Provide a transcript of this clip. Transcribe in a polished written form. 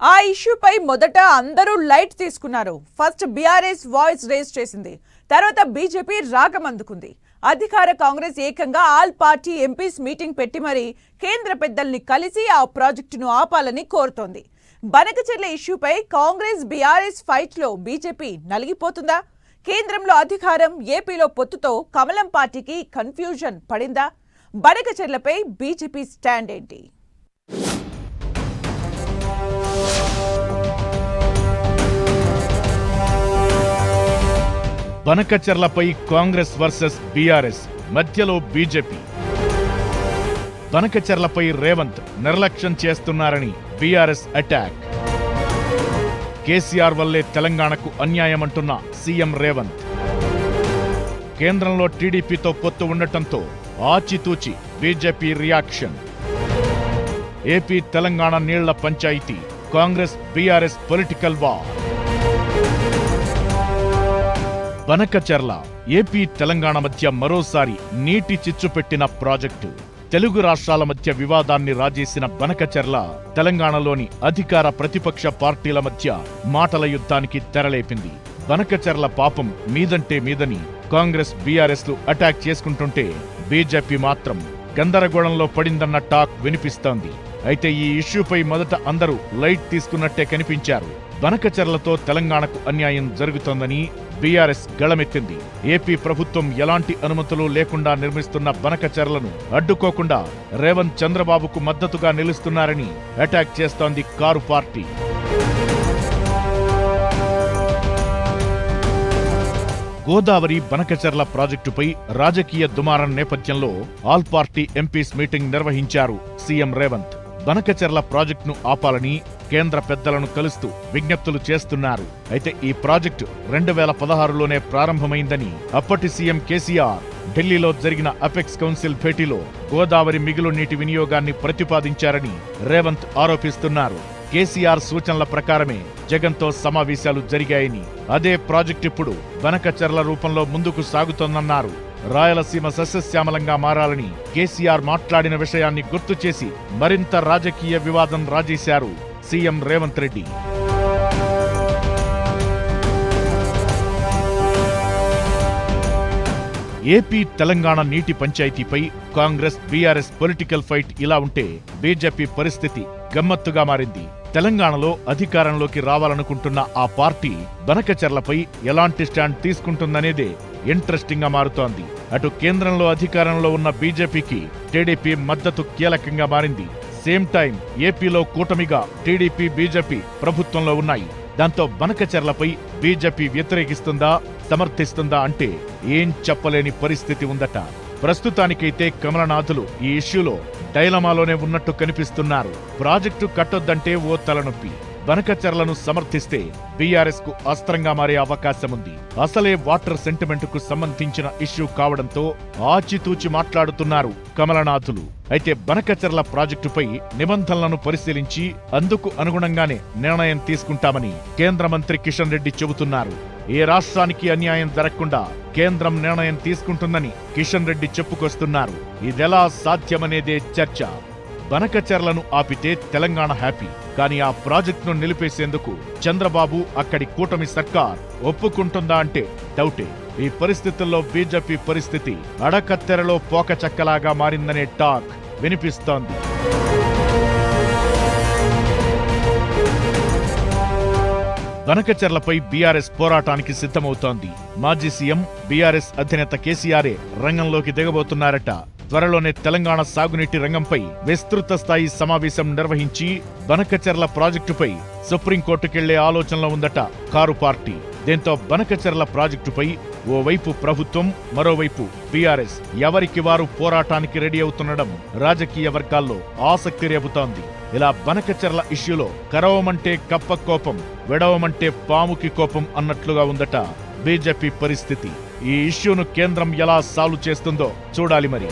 ఆ ఇష్యూపై మొదట అందరూ లైట్ తీసుకున్నారు. ఫస్ట్ బీఆర్ఎస్ వాయిస్ రేస్ చేసింది, తర్వాత బీజేపీ రాగం అందుకుంది. అధికార కాంగ్రెస్ ఏకంగా ఆల్ పార్టీ ఎంపీస్ మీటింగ్ పెట్టి మరీ కేంద్ర పెద్దల్ని కలిసి ఆ ప్రాజెక్టును ఆపాలని కోరుతోంది. బనకచెర్ల ఇష్యూపై కాంగ్రెస్ బీఆర్ఎస్ ఫైట్ లో బీజేపీ నలిగిపోతుందా? కేంద్రంలో అధికారం, ఏపీలో పొత్తుతో కమలం పార్టీకి కన్ఫ్యూజన్ పడిందా? బనకచెర్లపై బీజేపీ స్టాండ్ ఏంటి? బనకచెర్లపై కాంగ్రెస్ వర్సెస్ బీఆర్ఎస్, మధ్యలో బీజేపీ. బనకచెర్లపై రేవంత్ నిర్లక్ష్యం చేస్తున్నారని బీఆర్ఎస్ అటాక్. కేసీఆర్ వల్లే తెలంగాణకు అన్యాయమంటున్న సీఎం రేవంత్. కేంద్రంలో టీడీపీతో పొత్తు ఉండటంతో ఆచితూచి బీజేపీ రియాక్షన్. ఏపీ తెలంగాణ నీళ్ల పంచాయితీ, Congress BRS political war. Banakacherla AP Telangana మధ్య మరోసారి నీటి చిచ్చు పెట్టిన ప్రాజెక్టు. తెలుగు రాష్ట్రాల మధ్య వివాదాన్ని రాజేసిన బనకచెర్ల తెలంగాణలోని అధికార ప్రతిపక్ష పార్టీల మధ్య మాటల యుద్ధానికి తెరలేపింది. బనకచెర్ల పాపం మీదంటే మీదని కాంగ్రెస్ బీఆర్ఎస్లు అటాక్ చేసుకుంటుంటే బీజేపీ మాత్రం గందరగోళంలో పడిందన్న టాక్ వినిపిస్తోంది. అయితే ఈ ఇష్యూపై మొదట అందరూ లైట్ తీసుకున్నట్టే కనిపించారు. బనకచెర్లతో తెలంగాణకు అన్యాయం జరుగుతోందని బీఆర్ఎస్ గళమెత్తింది. ఏపీ ప్రభుత్వం ఎలాంటి అనుమతులు లేకుండా నిర్మిస్తున్న బనకచెర్లను అడ్డుకోకుండా రేవంత్ చంద్రబాబుకు మద్దతుగా నిలుస్తున్నారని అటాక్ చేస్తోంది కారు పార్టీ. గోదావరి బనకచెర్ల ప్రాజెక్టుపై రాజకీయ దుమారం నేపథ్యంలో ఆల్ పార్టీ ఎంపీస్ మీటింగ్ నిర్వహించారు సీఎం రేవంత్. బనకచెర్ల ప్రాజెక్టును ఆపాలని కేంద్ర పెద్దలను కలుస్తూ విజ్ఞప్తులు చేస్తున్నారు. అయితే ఈ ప్రాజెక్టు 2016లోనే ప్రారంభమైందని అప్పటి సీఎం కేసీఆర్ ఢిల్లీలో జరిగిన అపెక్స్ కౌన్సిల్ భేటీలో గోదావరి మిగులు నీటి వినియోగాన్ని ప్రతిపాదించారని రేవంత్ ఆరోపిస్తున్నారు. కేసీఆర్ సూచనల ప్రకారమే జగన్తో సమావేశాలు జరిగాయని, అదే ప్రాజెక్టు ఇప్పుడు బనకచెర్ల రూపంలో ముందుకు సాగుతోందన్నారు. రాయలసీమ సస్యశ్యామలంగా మారాలని కేసీఆర్ మాట్లాడిన విషయాన్ని గుర్తు చేసి మరింత రాజకీయ వివాదం రాజేశారు సీఎం రేవంత్ రెడ్డి. ఏపీ తెలంగాణ నీటి పంచాయతీపై కాంగ్రెస్ బీఆర్ఎస్ పొలిటికల్ ఫైట్ ఇలా ఉంటే బీజేపీ పరిస్థితి గమ్మత్తుగా మారింది. తెలంగాణలో అధికారంలోకి రావాలనుకుంటున్న ఆ పార్టీ బనకచెర్లపై ఎలాంటి స్టాండ్ తీసుకుంటుందనేదే ఇంట్రెస్టింగ్ గా మారుతోంది. అటు కేంద్రంలో అధికారంలో ఉన్న బీజేపీకి టీడీపీ మద్దతు కీలకంగా మారింది. సేమ్ టైం ఏపీలో కూటమిగా టీడీపీ, బీజేపీ ప్రభుత్వంలో ఉన్నాయి. దాంతో బనకచెర్లపై బీజేపీ వ్యతిరేకిస్తుందా, సమర్థిస్తుందా అంటే ఏం చెప్పలేని పరిస్థితి ఉందట. ప్రస్తుతానికైతే కమలనాథులు ఈ ఇష్యూలో డైలమాలోనే ఉన్నట్టు కనిపిస్తున్నారు. ప్రాజెక్టు కట్టొద్దంటే ఓ తలనొప్పి, బనకచెర్లను సమర్థిస్తే బీఆర్ఎస్ కు అస్త్రంగా మారే అవకాశముంది. అసలే వాటర్ సెంటిమెంట్ కు సంబంధించిన ఇష్యూ కావడంతో ఆచితూచి మాట్లాడుతున్నారు కమలనాథులు. అయితే బనకచెర్ల ప్రాజెక్టుపై నిబంధనలను పరిశీలించి అందుకు అనుగుణంగానే నిర్ణయం తీసుకుంటామని కేంద్ర మంత్రి కిషన్ రెడ్డి చెబుతున్నారు. ఏ రాష్ట్రానికి అన్యాయం జరగకుండా కేంద్రం నిర్ణయం తీసుకుంటుందని కిషన్ రెడ్డి చెప్పుకొస్తున్నారు. ఇదెలా సాధ్యమనేదే చర్చ. బనకచెర్లను ఆపితే తెలంగాణ హ్యాపీ, కానీ ఆ ప్రాజెక్టును నిలిపేసేందుకు చంద్రబాబు, అక్కడి కూటమి సర్కార్ ఒప్పుకుంటుందా అంటే డౌటే. ఈ పరిస్థితుల్లో బీజేపీ పరిస్థితి అడకత్తెరలో పోకచక్కలాగా మారిందనే టాక్ వినిపిస్తోంది. బనకచెర్లపై బీఆర్ఎస్ పోరాటానికి సిద్ధమవుతోంది. మాజీ సీఎం, బీఆర్ఎస్ అధినేత కేసీఆరే రంగంలోకి దిగబోతున్నారట. త్వరలోనే తెలంగాణ సాగునీటి రంగంపై విస్తృత స్థాయి సమావేశం నిర్వహించి బనకచెర్ల ప్రాజెక్టుపై సుప్రీంకోర్టుకెళ్లే ఆలోచనలో ఉందట కారు పార్టీ. దీంతో బనకచెర్ల ప్రాజెక్టుపై ఓవైపు ప్రభుత్వం, మరోవైపు బీఆర్ఎస్ ఎవరికి వారు పోరాటానికి రెడీ అవుతుండడం రాజకీయ వర్గాల్లో ఆసక్తి రేపుతోంది. ఇలా బనకచెర్ల ఇష్యూలో కరవమంటే కప్ప కోపం, విడవమంటే పాముకి కోపం అన్నట్లుగా ఉందట బీజేపీ పరిస్థితి. ఈ ఇష్యూను కేంద్రం ఎలా సాల్వ్ చేస్తుందో చూడాలి మరి.